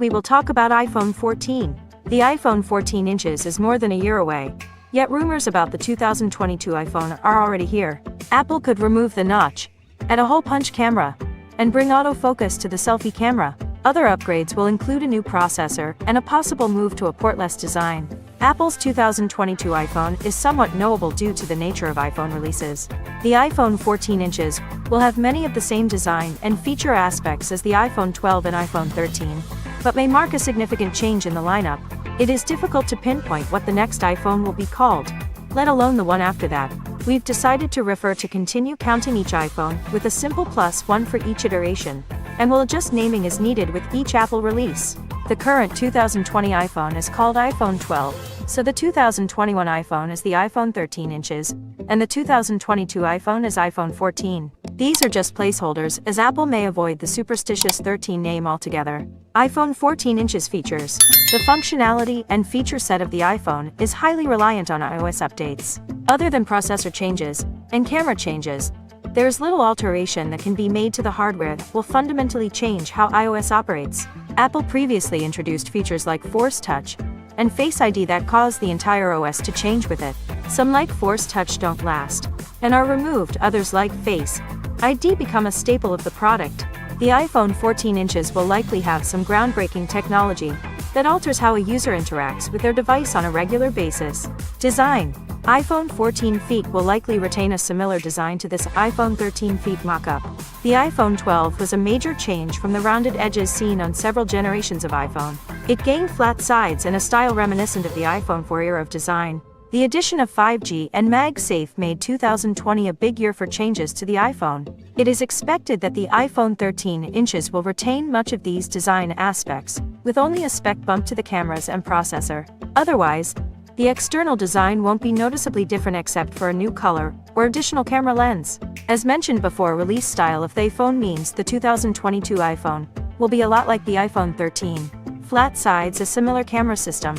we will talk about iPhone 14. The iPhone 14 inches is more than a year away. Yet rumors about the 2022 iPhone are already here. Apple could remove the notch, add a hole punch camera, and bring autofocus to the selfie camera. Other upgrades will include a new processor and a possible move to a portless design. Apple's 2022 iPhone is somewhat knowable due to the nature of iPhone releases. The iPhone 14 inches will have many of the same design and feature aspects as the iPhone 12 and iPhone 13, but may mark a significant change in the lineup. It is difficult to pinpoint what the next iPhone will be called, let alone the one after that. We've decided to refer to continue counting each iPhone with a simple +1 for each iteration, and will adjust naming as needed with each Apple release. The current 2020 iPhone is called iPhone 12, so the 2021 iPhone is the iPhone 13 inches, and the 2022 iPhone is iPhone 14. These are just placeholders, as Apple may avoid the superstitious 13 name altogether. iPhone 14 inches features. The functionality and feature set of the iPhone is highly reliant on iOS updates. Other than processor changes and camera changes, there is little alteration that can be made to the hardware that will fundamentally change how iOS operates. Apple previously introduced features like Force Touch and Face ID that caused the entire OS to change with it. Some like Force Touch don't last and are removed, others like Face ID become a staple of the product. The iPhone 14 inches will likely have some groundbreaking technology that alters how a user interacts with their device on a regular basis. Design. iPhone 14 feet will likely retain a similar design to this iPhone 13 feet mock-up. The iPhone 12 was a major change from the rounded edges seen on several generations of iPhone. It gained flat sides and a style reminiscent of the iPhone 4 era of design. The addition of 5G and MagSafe made 2020 a big year for changes to the iPhone. It is expected that the iPhone 13 inches will retain much of these design aspects, with only a spec bump to the cameras and processor. Otherwise, the external design won't be noticeably different except for a new color or additional camera lens. As mentioned before, release style of the iPhone means the 2022 iPhone will be a lot like the iPhone 13. Flat sides, a similar camera system,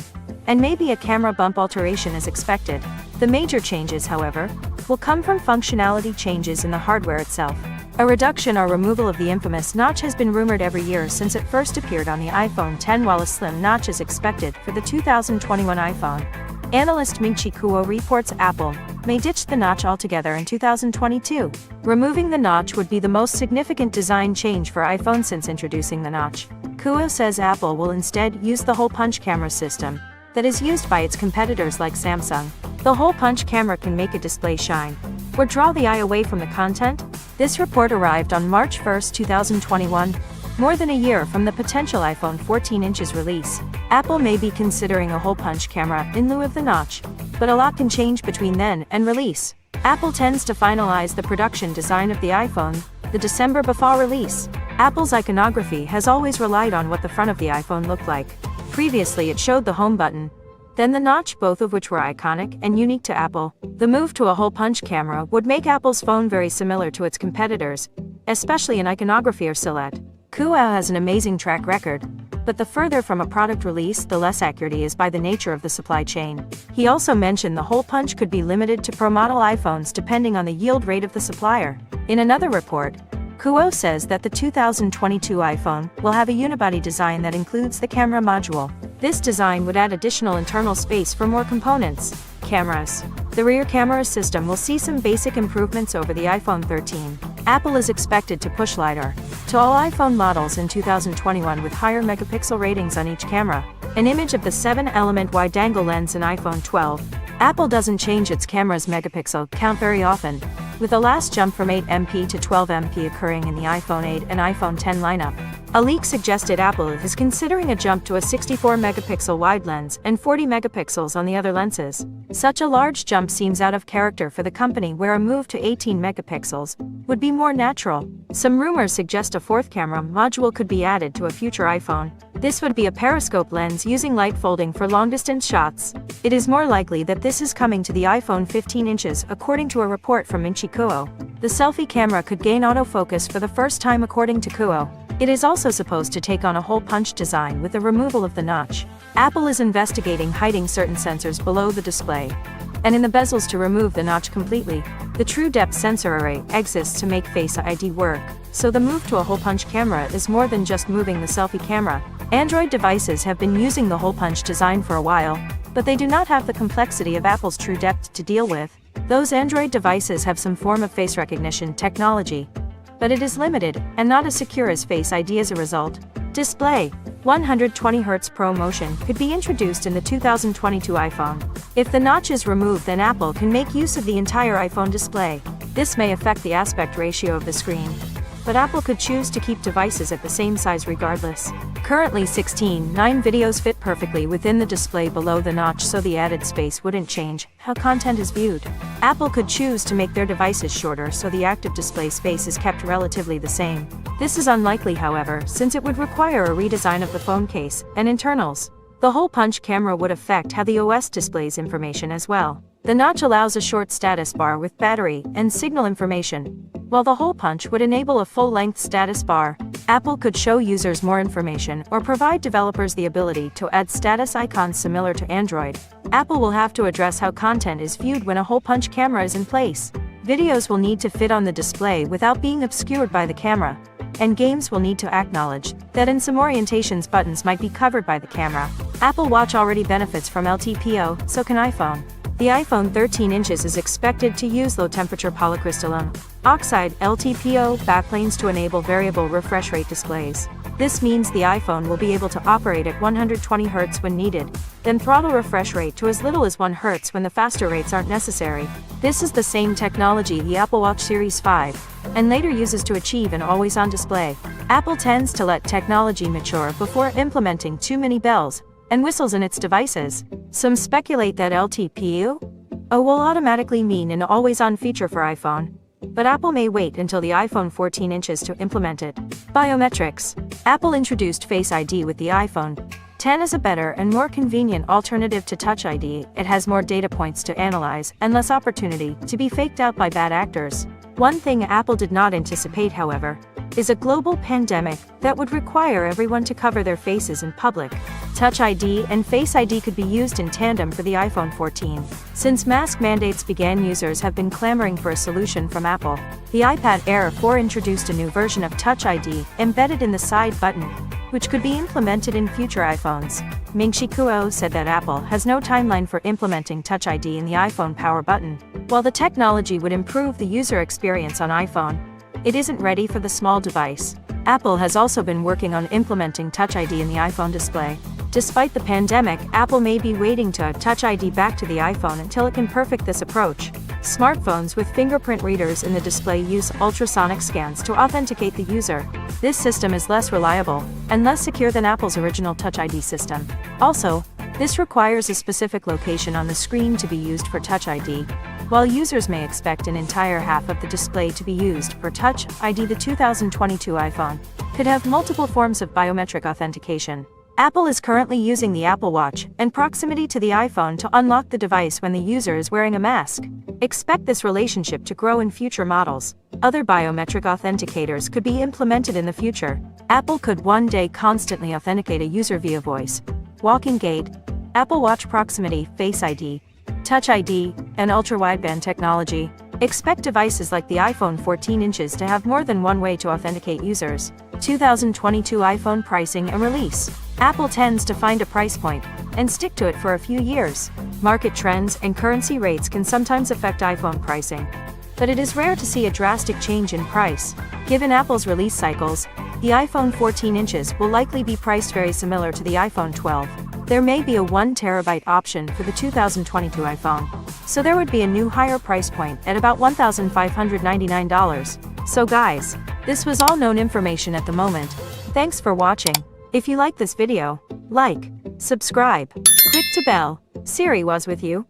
and maybe a camera bump alteration is expected. The major changes, however, will come from functionality changes in the hardware itself. A reduction or removal of the infamous notch has been rumored every year since it first appeared on the iPhone X, while a slim notch is expected for the 2021 iPhone. Analyst Ming-Chi Kuo reports Apple may ditch the notch altogether in 2022. Removing the notch would be the most significant design change for iPhone since introducing the notch. Kuo says Apple will instead use the hole punch camera system that is used by its competitors like Samsung. The hole punch camera can make a display shine or draw the eye away from the content. This report arrived on March 1, 2021, more than a year from the potential iPhone 14 inches release. Apple may be considering a hole punch camera in lieu of the notch, but a lot can change between then and release. Apple tends to finalize the production design of the iPhone the December before release. Apple's iconography has always relied on what the front of the iPhone looked like. Previously it showed the home button, then the notch, both of which were iconic and unique to Apple. The move to a hole punch camera would make Apple's phone very similar to its competitors, especially in iconography or silhouette. Kuo has an amazing track record, but the further from a product release, the less accurate he is by the nature of the supply chain. He also mentioned the hole punch could be limited to Pro model iPhones depending on the yield rate of the supplier. In another report, Kuo says that the 2022 iPhone will have a unibody design that includes the camera module. This design would add additional internal space for more components. Cameras. The rear camera system will see some basic improvements over the iPhone 13. Apple is expected to push LiDAR to all iPhone models in 2021 with higher megapixel ratings on each camera. An image of the 7-element wide-angle lens in iPhone 12. Apple doesn't change its camera's megapixel count very often, with the last jump from 8MP to 12MP occurring in the iPhone 8 and iPhone X lineup. A leak suggested Apple is considering a jump to a 64-megapixel wide lens and 40 megapixels on the other lenses. Such a large jump seems out of character for the company, where a move to 18 megapixels would be more natural. Some rumors suggest a fourth camera module could be added to a future iPhone. This would be a periscope lens using light folding for long-distance shots. It is more likely that this is coming to the iPhone 15 inches, according to a report from Ming-Chi Kuo. The selfie camera could gain autofocus for the first time, according to Kuo. It is also supposed to take on a hole punch design with the removal of the notch. Apple is investigating hiding certain sensors below the display and in the bezels to remove the notch completely. The True Depth sensor array exists to make Face ID work, so the move to a hole punch camera is more than just moving the selfie camera. Android devices have been using the hole punch design for a while, but they do not have the complexity of Apple's True Depth to deal with. Those Android devices have some form of face recognition technology, but it is limited and not as secure as Face ID as a result. Display 120Hz Pro Motion could be introduced in the 2022 iPhone. If the notch is removed, then Apple can make use of the entire iPhone display. This may affect the aspect ratio of the screen, but Apple could choose to keep devices at the same size regardless. Currently 16:9 videos fit perfectly within the display below the notch, so the added space wouldn't change how content is viewed. Apple could choose to make their devices shorter so the active display space is kept relatively the same. This is unlikely, however, since it would require a redesign of the phone case and internals. The hole punch camera would affect how the OS displays information as well. The notch allows a short status bar with battery and signal information, while the hole punch would enable a full-length status bar. Apple could show users more information or provide developers the ability to add status icons similar to Android. Apple will have to address how content is viewed when a hole punch camera is in place. Videos will need to fit on the display without being obscured by the camera, and games will need to acknowledge that in some orientations buttons might be covered by the camera. Apple Watch already benefits from LTPO, so can iPhone. The iPhone 13 inches is expected to use low-temperature polycrystalline oxide LTPO backplanes to enable variable refresh rate displays. This means the iPhone will be able to operate at 120 Hz when needed, then throttle refresh rate to as little as 1 Hz when the faster rates aren't necessary. This is the same technology the Apple Watch Series 5 and later uses to achieve an always-on display. Apple tends to let technology mature before implementing too many bells and whistles in its devices. Some speculate that LTPO will automatically mean an always-on feature for iPhone, but Apple may wait until the iPhone 14 inches to implement it. Biometrics. Apple introduced Face ID with the iPhone 10 as a better and more convenient alternative to Touch ID. It has more data points to analyze and less opportunity to be faked out by bad actors. One thing Apple did not anticipate, however, is a global pandemic that would require everyone to cover their faces in public. Touch ID and Face ID could be used in tandem for the iPhone 14. Since mask mandates began, users have been clamoring for a solution from Apple. The iPad Air 4 introduced a new version of Touch ID embedded in the side button, which could be implemented in future iPhones. Ming-Chi Kuo said that Apple has no timeline for implementing Touch ID in the iPhone power button. While the technology would improve the user experience on iPhone, it isn't ready for the small device. Apple has also been working on implementing Touch ID in the iPhone display. Despite the pandemic, Apple may be waiting to add Touch ID back to the iPhone until it can perfect this approach. Smartphones with fingerprint readers in the display use ultrasonic scans to authenticate the user. This system is less reliable and less secure than Apple's original Touch ID system. Also, this requires a specific location on the screen to be used for Touch ID. While users may expect an entire half of the display to be used for Touch ID, the 2022 iPhone could have multiple forms of biometric authentication. Apple is currently using the Apple Watch and proximity to the iPhone to unlock the device when the user is wearing a mask. Expect this relationship to grow in future models. Other biometric authenticators could be implemented in the future. Apple could one day constantly authenticate a user via voice, walking gait, Apple Watch proximity, Face ID, Touch ID, and ultra-wideband technology. Expect devices like the iPhone 14 inches to have more than one way to authenticate users. 2022 iPhone pricing and release. Apple tends to find a price point and stick to it for a few years. Market trends and currency rates can sometimes affect iPhone pricing, but it is rare to see a drastic change in price. Given Apple's release cycles, the iPhone 14 inches will likely be priced very similar to the iPhone 12. There may be a 1TB option for the 2022 iPhone, so there would be a new higher price point at about $1,599. So guys, this was all known information at the moment. Thanks for watching. If you like this video, like, subscribe, click the bell. Siri was with you.